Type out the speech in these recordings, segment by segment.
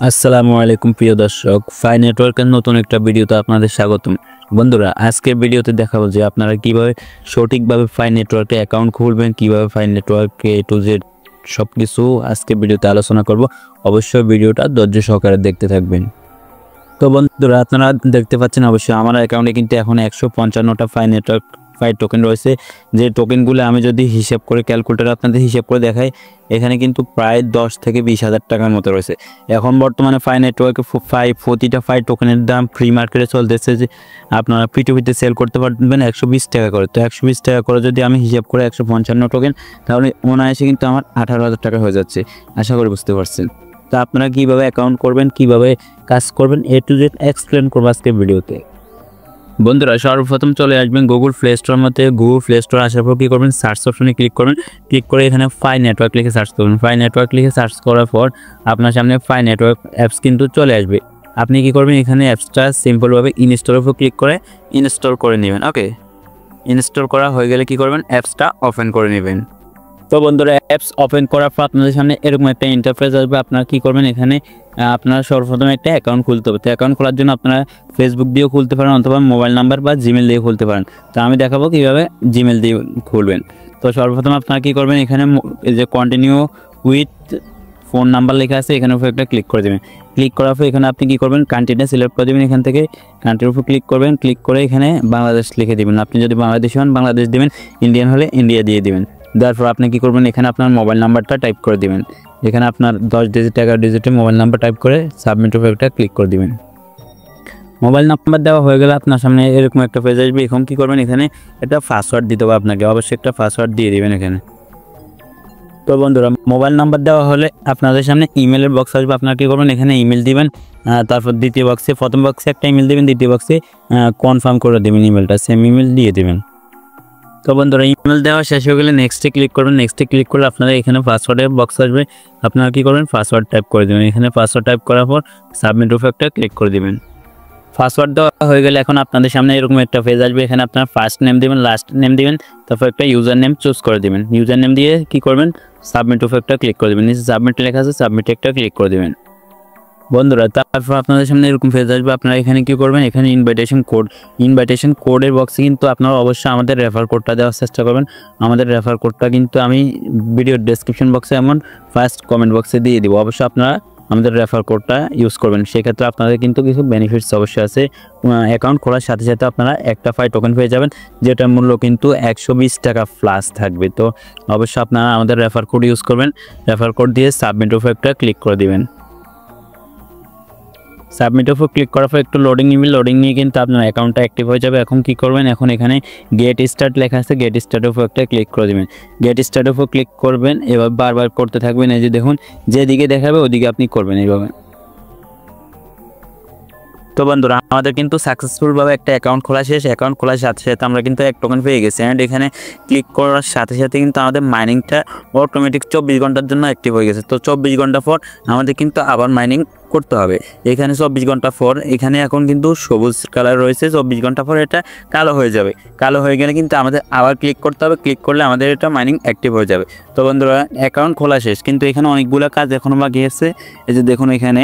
আসসালামু আলাইকুম প্রিয় দর্শক, ফাই নেটওয়ার্কের নতুন একটা ভিডিওতে আপনাদের স্বাগতম। বন্ধুরা, আজকের ভিডিওতে দেখাবো যে আপনারা কিভাবে সঠিকভাবে ফাই নেটওয়ার্কে অ্যাকাউন্ট খুলবেন, কিভাবে ফাই নেটওয়ার্কে A to Z সব কিছু আজকে ভিডিওতে আলোচনা করব। অবশ্যই ভিডিওটা ধৈর্য সহকারে দেখতে থাকবেন। তো বন্ধুরা, আপনারা দেখতে পাচ্ছেন অবশ্যই আমার অ্যাকাউন্টে কিন্তু এখন 155টা ফাই টোকেন রয়েছে। যে টোকেনগুলো আমি যদি হিসাব করে ক্যালকুলেটারে আপনাদের হিসাব করে দেখাই, এখানে কিন্তু প্রায় 10 থেকে 20,000 টাকার মতো রয়েছে। এখন বর্তমানে ফাই নেটওয়ার্কে প্রতিটা ফাই টোকেনের দাম ফ্রি মার্কেটে চলতেছে যে আপনারা P2P-তে সেল করতে পারবেন 120 টাকা করে। তো 120 টাকা করে যদি আমি হিসাব করে 155 টোকেন, তাহলে অনায়াসে কিন্তু আমার 18,000 টাকা হয়ে যাচ্ছে। আশা করি বুঝতে পারছেন। তো আপনারা কীভাবে অ্যাকাউন্ট করবেন, কীভাবে কাজ করবেন, A to Z এক্সপ্লেন করবো আজকের ভিডিওতে। বন্ধুরা, সর্বপ্রথম চলে আসবেন গুগল প্লে স্টোর মধ্যে। গুগল প্লে স্টোর আসার পর কী করবেন, সার্চ অপশনে ক্লিক করবেন। ক্লিক করে এখানে ফাই নেটওয়ার্ক লিখে সার্চ করবেন। ফাই নেটওয়ার্ক লিখে সার্চ করার পর আপনার সামনে ফাই নেটওয়ার্ক অ্যাপস কিন্তু চলে আসবে। আপনি কী করবেন, এখানে অ্যাপসটা সিম্পলভাবে ইনস্টলের উপর ক্লিক করে ইনস্টল করে নেবেন। ওকে, ইনস্টল করা হয়ে গেলে কী করবেন, অ্যাপসটা ওপেন করে নেবেন। তো বন্ধুরা, অ্যাপস ওপেন করার পর আপনাদের সামনে এরকম একটা ইন্টারফেস আসবে। আপনারা কী করবেন, এখানে আপনারা সর্বপ্রথম একটা অ্যাকাউন্ট খুলতে হবে। তো অ্যাকাউন্ট খোলার জন্য আপনারা ফেসবুক দিয়েও খুলতে পারেন অথবা মোবাইল নাম্বার বা জিমেল দিয়ে খুলতে পারেন। তো আমি দেখাবো কীভাবে জিমেল দিয়ে খুলবেন। তো সর্বপ্রথম আপনারা কী করবেন, এখানে যে কন্টিনিউ উইথ ফোন নাম্বার লেখা আছে, এখানের উপর একটা ক্লিক করে দেবেন। ক্লিক করার পর এখানে আপনি কী করবেন, কান্ট্রিটা সিলেক্ট করে দেবেন। এখান থেকে কান্ট্রির উপর ক্লিক করবেন। ক্লিক করে এখানে বাংলাদেশ লিখে দেবেন। আপনি যদি বাংলাদেশি হন বাংলাদেশ দেবেন, ইন্ডিয়ান হলে ইন্ডিয়া দিয়ে দেবেন। দেওয়ার পর আপনি কী করবেন, এখানে আপনার মোবাইল নাম্বারটা টাইপ করে দেবেন। এখানে আপনার 10 ডিজিট 11 ডিজিটের মোবাইল নাম্বার টাইপ করে সাবমিট উপর একটা ক্লিক করে দেবেন। মোবাইল নাম্বার দেওয়া হয়ে গেলে আপনার সামনে এরকম একটা পেজ আসবে। এখন কী করবেন, এখানে একটা পাসওয়ার্ড দিতে হবে আপনাকে, অবশ্যই একটা পাসওয়ার্ড দিয়ে দেবেন এখানে। তো বন্ধুরা, মোবাইল নাম্বার দেওয়া হলে আপনাদের সামনে ইমেলের বক্স আসবে। আপনারা কী করবেন, এখানে ইমেল দিবেন। তারপর দ্বিতীয় বক্সে, প্রথম বক্সে একটা ইমেল দেবেন, দ্বিতীয় বক্সে কনফার্ম করে দেবেন ইমেলটা, সেম ইমেল দিয়ে দেবেন। তো বন্ধুরা, ইমেল দেওয়া শেষ হয়ে গেলে নেক্সটে ক্লিক করবেন। নেক্সটে ক্লিক করলে আপনারা এখানে পাসওয়ার্ডের বক্স আসবে। আপনারা কী করবেন, পাসওয়ার্ড টাইপ করে দেবেন। এখানে পাসওয়ার্ড টাইপ করার পর সাবমিট উপর একটা ক্লিক করে দেবেন। পাসওয়ার্ড দেওয়া হয়ে গেলে এখন আপনাদের সামনে এরকম একটা পেজ আসবে। এখানে আপনার ফার্স্ট নেম দেবেন, লাস্ট নেম দেবেন, তারপর একটা ইউজার নেম চুজ করে দেবেন। ইউজার নেম দিয়ে কী করবেন, সাবমিট উপর একটা ক্লিক করে দেবেন। নিচে সাবমিট লেখা আছে, সাবমিটে একটা ক্লিক করে দেবেন। বন্ধুরা, তারপর আপনাদের সামনে এরকম পেজ আসবে। আপনারা এখানে কী করবেন, এখানে ইনভাইটেশন কোডের বক্সে কিন্তু আপনারা অবশ্যই আমাদের রেফার কোডটা দেওয়ার চেষ্টা করবেন। আমাদের রেফার কোডটা কিন্তু আমি ভিডিওর ডেসক্রিপশন বক্সে এমন ফার্স্ট কমেন্ট বক্সে দিয়ে দিব। অবশ্যই আপনারা আমাদের রেফার কোডটা ইউজ করবেন। সেক্ষেত্রে আপনাদের কিন্তু কিছু বেনিফিটস অবশ্যই আছে। অ্যাকাউন্ট খোলার সাথে সাথে আপনারা একটা ফাই টোকেন পেয়ে যাবেন, যেটার মূল্য কিন্তু 120 টাকা প্লাস থাকবে। তো অবশ্যই আপনারা আমাদের রেফার কোড ইউজ করবেন। রেফার কোড দিয়ে সাবমিট উপর একটা ক্লিক করে দেবেন। সাবমিট উপর ক্লিক করার পর একটু লোডিং নিবে। লোডিং নিয়ে কিন্তু আপনার অ্যাকাউন্টটা অ্যাক্টিভ হয়ে যাবে। এখন কী করবেন, এখন এখানে গেট স্টার্ট লেখা আছে, গেট স্টার্টের উপর একটা ক্লিক করে দেবেন। গেট স্টার্টের উপর ক্লিক করবেন, এবার বারবার করতে থাকবেন। এই যে দেখুন, যেদিকে দেখাবে ওদিকে আপনি করবেন এইভাবে। তো বন্ধুরা, আমাদের কিন্তু সাকসেসফুলভাবে একটা অ্যাকাউন্ট খোলা শেষ। অ্যাকাউন্ট খোলার সাথে সাথে আমরা কিন্তু এক টোকেন পেয়ে গেছি। অ্যান্ড এখানে ক্লিক করার সাথে সাথে কিন্তু আমাদের মাইনিংটা অটোমেটিক 24 ঘন্টার জন্য অ্যাক্টিভ হয়ে গেছে। তো 24 ঘন্টা পর আমাদের কিন্তু আবার মাইনিং করতে হবে। এখানে 24 ঘন্টা পর এখানে এখন কিন্তু সবুজ কালার রয়েছে, 24 ঘন্টা পর এটা কালো হয়ে যাবে। কালো হয়ে গেলে কিন্তু আমাদের আবার ক্লিক করতে হবে। ক্লিক করলে আমাদের এটা মাইনিং অ্যাক্টিভ হয়ে যাবে। তো বন্ধুরা, অ্যাকাউন্ট খোলা শেষ, কিন্তু এখানে অনেকগুলো কাজ এখনও বাকি আছে। এই যে দেখুন, এখানে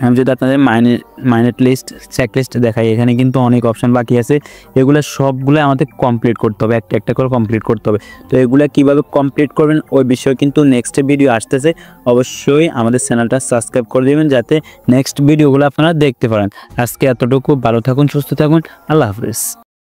আমি যদি আপনাদের মাইনেট লিস্ট চেকলিস্ট দেখাই, এখানে কিন্তু অনেক অপশান বাকি আছে। এগুলো সবগুলো আমাদের কমপ্লিট করতে হবে, একটা একটা করে কমপ্লিট করতে হবে। তো এগুলো কীভাবে কমপ্লিট করবেন ওই বিষয়ে কিন্তু নেক্সট ভিডিও আসতেছে। অবশ্যই আমাদের চ্যানেলটা সাবস্ক্রাইব করে দেবেন যাতে নেক্সট ভিডিওগুলো আপনারা দেখতে পারেন। আজকে এতটুকু, ভালো থাকুন, সুস্থ থাকুন, আল্লাহ হাফেজ।